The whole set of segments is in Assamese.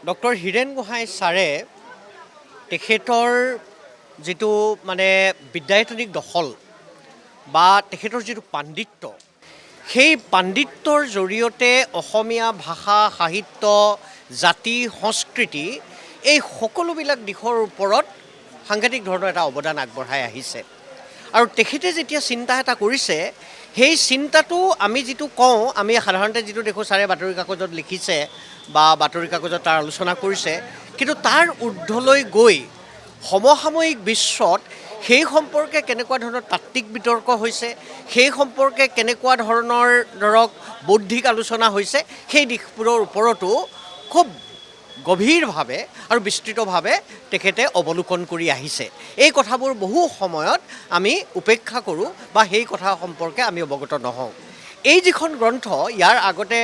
ডক্টৰ হীৰেণ গোহাঁই ছাৰে তেখেতৰ যিটো মানে বিদ্যায়তনিক দখল বা তেখেতৰ যিটো পাণ্ডিত্য, সেই পাণ্ডিত্যৰ জৰিয়তে অসমীয়া ভাষা, সাহিত্য, জাতি, সংস্কৃতি এই সকলোবিলাক দিশৰ ওপৰত সাংঘাতিক ধৰণৰ এটা অৱদান আগবঢ়াই আহিছে। আৰু তেখেতে যেতিয়া চিন্তা এটা কৰিছে, সেই চিন্তাটো আমি যিটো কওঁ, আমি সাধাৰণতে যিটো দেখোঁ ছাৰে বাতৰি কাকতত লিখিছে বা বাতৰি কাকতত তাৰ আলোচনা কৰিছে, কিন্তু তাৰ ঊৰ্ধলৈ গৈ সমসাময়িক বিশ্বত সেই সম্পৰ্কে কেনেকুৱা ধৰণৰ তাত্ত্বিক বিতৰ্ক হৈছে, সেই সম্পৰ্কে কেনেকুৱা ধৰণৰ বৌদ্ধিক আলোচনা হৈছে, সেই দিশবোৰৰ ওপৰতো খুব গভীৰভাৱে আৰু বিস্তৃতভাৱে তেখেতে অৱলোকন কৰি আহিছে। এই কথাবোৰ বহু সময়ত আমি উপেক্ষা কৰোঁ বা সেই কথা সম্পৰ্কে আমি অৱগত নহওঁ। এই যিখন গ্ৰন্থ, ইয়াৰ আগতে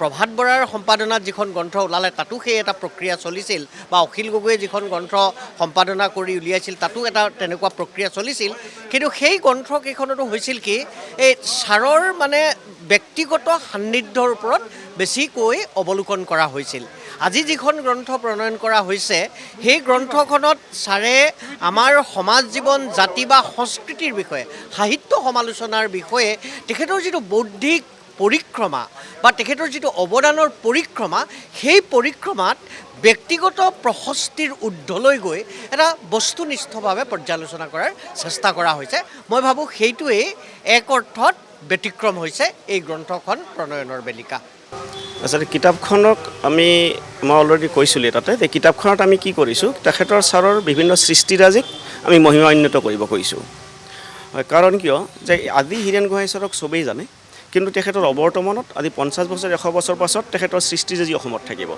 প্ৰভাত বৰাৰ সম্পাদনাত যিখন গ্ৰন্থ ওলালে তাতো সেই এটা প্ৰক্ৰিয়া চলিছিল, বা অখিল গগৈয়ে যিখন গ্ৰন্থ সম্পাদনা কৰি উলিয়াইছিল তাতো এটা তেনেকুৱা প্ৰক্ৰিয়া চলিছিল। কিন্তু সেই গ্ৰন্থকেইখনতো হৈছিল কি, এই ছাৰৰ মানে ব্যক্তিগত সান্নিধ্যৰ ওপৰত বেছিকৈ অৱলোকন কৰা হৈছিল। আজি যিখন গ্ৰন্থ প্ৰণয়ন কৰা হৈছে, সেই গ্ৰন্থখনত ছাৰে আমাৰ সমাজ জীৱন, জাতি বা সংস্কৃতিৰ বিষয়ে, সাহিত্য সমালোচনাৰ বিষয়ে তেখেতৰ যিটো বৌদ্ধিক পৰিক্ৰমা বা তেখেতৰ যিটো অৱদানৰ পৰিক্ৰমা, সেই পৰিক্ৰমাত ব্যক্তিগত প্ৰশস্তিৰ ঊৰ্ধলৈ গৈ এটা বস্তুনিষ্ঠভাৱে পৰ্যালোচনা কৰাৰ চেষ্টা কৰা হৈছে। মই ভাবোঁ সেইটোৱেই এক অৰ্থত ব্যতিক্ৰম হৈছে এই গ্ৰন্থখন প্ৰণয়নৰ বেলিকা। আচলতে কিতাপখনক মই অলৰেডি কৈছিলোঁ তাতে যে কিতাপখনত আমি কি কৰিছোঁ, তেখেতৰ ছাৰৰ বিভিন্ন সৃষ্টিৰাজিক আমি মহিমান্বিত কৰিব খুজিছোঁ। কাৰণ কিয় যে আজি হীৰেণ গোহাঁই ছাৰক চবেই জানে, কিন্তু তেখেতৰ অৱৰ্তমানত আজি 50 বছৰ 100 বছৰ পাছত তেখেতৰ সৃষ্টিৰাজি অসমত থাকিব।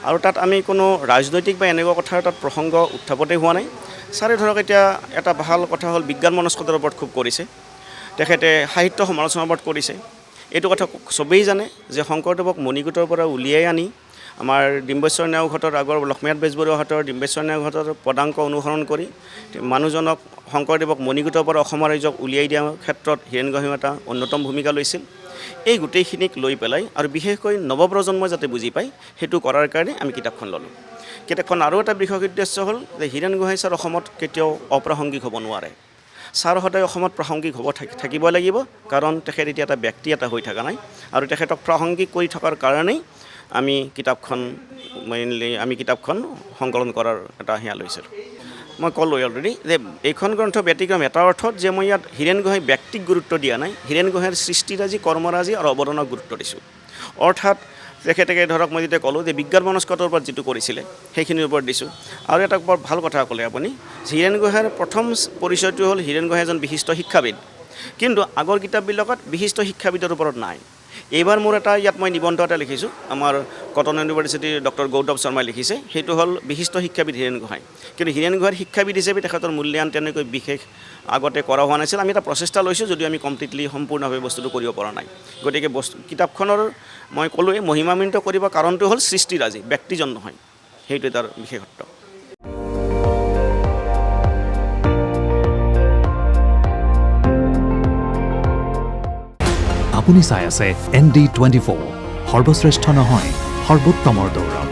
আৰু তাত আমি কোনো ৰাজনৈতিক বা এনেকুৱা কথাৰ তাত প্ৰসংগ উত্থাপতেই হোৱা নাই। ছাৰে ধৰক এতিয়া এটা ভাল কথা হ'ল বিজ্ঞান মনস্কতাৰ ওপৰত খুব কৰিছে, তেখেতে সাহিত্য সমালোচনাৰ ওপৰত কৰিছে। এইটো কথা চবেই জানে যে শংকৰদেৱক মণিকূটৰ পৰা উলিয়াই আনি আমাৰ ডিম্বেশ্বৰ নেওঘাটৰ আগৰ লক্ষ্মীনাথ বেজবৰুৱাহঁতৰ ডিম্বেশ্বৰ নেওঘাটৰ পদাংক অনুসৰণ কৰি মানুহজনক শংকৰদেৱক মণিকূটৰ পৰা অসমৰ ৰাইজক উলিয়াই দিয়াৰ ক্ষেত্ৰত হীৰেণ গোহাঁইয়ে এটা অন্যতম ভূমিকা লৈছিল। এই গোটেইখিনিক লৈ পেলাই আৰু বিশেষকৈ নৱপ্ৰজন্মই যাতে বুজি পায়, সেইটো কৰাৰ কাৰণে আমি কিতাপখন ল'লোঁ। কিতাপখন আৰু এটা বিশেষ উদ্দেশ্য হ'ল যে হীৰেণ গোহাঁই ছাৰ অসমত কেতিয়াও অপ্ৰাসংগিক হ'ব নোৱাৰে। ছাৰ সদায় অসমত প্ৰাসংগিক হ'ব থাকিব লাগিব, কাৰণ তেখেত এতিয়া এটা ব্যক্তি এটা হৈ থকা নাই, আৰু তেখেতক প্ৰাসংগিক কৰি থকাৰ কাৰণেই আমি কিতাপখন সংকলন কৰাৰ এটা সেয়া লৈছিলোঁ। মই ক'লোঁ অলৰেডি যে এইখন গ্ৰন্থ ব্যতিক্ৰম এটা অৰ্থত যে মই ইয়াত হীৰেণ গোহাঁই ব্যক্তিক গুৰুত্ব দিয়া নাই, হীৰেণ গোহাঁইৰ সৃষ্টিৰাজি, কৰ্মৰাজি আৰু অৱদানক গুৰুত্ব দিছোঁ। অৰ্থাৎ তেখেতে ধৰক মই যেতিয়া ক'লোঁ যে বিজ্ঞান মনস্কতাৰ ওপৰত যিটো কৰিছিলে সেইখিনিৰ ওপৰত দিছোঁ। আৰু এটা বৰ ভাল কথা ক'লে আপুনি, হীৰেণ গোহাঁইৰ প্ৰথম পৰিচয়টো হ'ল হীৰেণ গোহাঁই এজন বিশিষ্ট শিক্ষাবিদ, কিন্তু আগৰ কিতাপবিলাকত বিশিষ্ট শিক্ষাবিদৰ ওপৰত নাই। এইবাৰ মোৰ এটা ইয়াত মই নিবন্ধ এটা লিখিছোঁ, আমাৰ কটন ইউনিভাৰ্চিটিৰ ডক্টৰ গৌতম শৰ্মাই লিখিছে, সেইটো হ'ল বিশিষ্ট শিক্ষাবিদ হীৰেণ গোহাঁই। কিন্তু হীৰেণ গোহাঁইৰ শিক্ষাবিদ হিচাপে তেখেতৰ মূল্যায়ন তেনেকৈ বিশেষ আগতে কৰা হোৱা নাছিল। আমি এটা প্ৰচেষ্টা লৈছোঁ, যদিও আমি কমপ্লিটলি সম্পূৰ্ণভাৱে বস্তুটো কৰিব পৰা নাই। গতিকে কিতাপখনৰ মই ক'লোৱে মহিমান্বিত কৰিব কাৰণটো হ'ল সৃষ্টিৰাজি, ব্যক্তিজন নহয়, সেইটো তাৰ বিশেষত্ব। আপুনি চাই আছে ND24, সৰ্বশ্ৰেষ্ঠ নহয়, সৰ্বোত্তমৰ দৌৰত।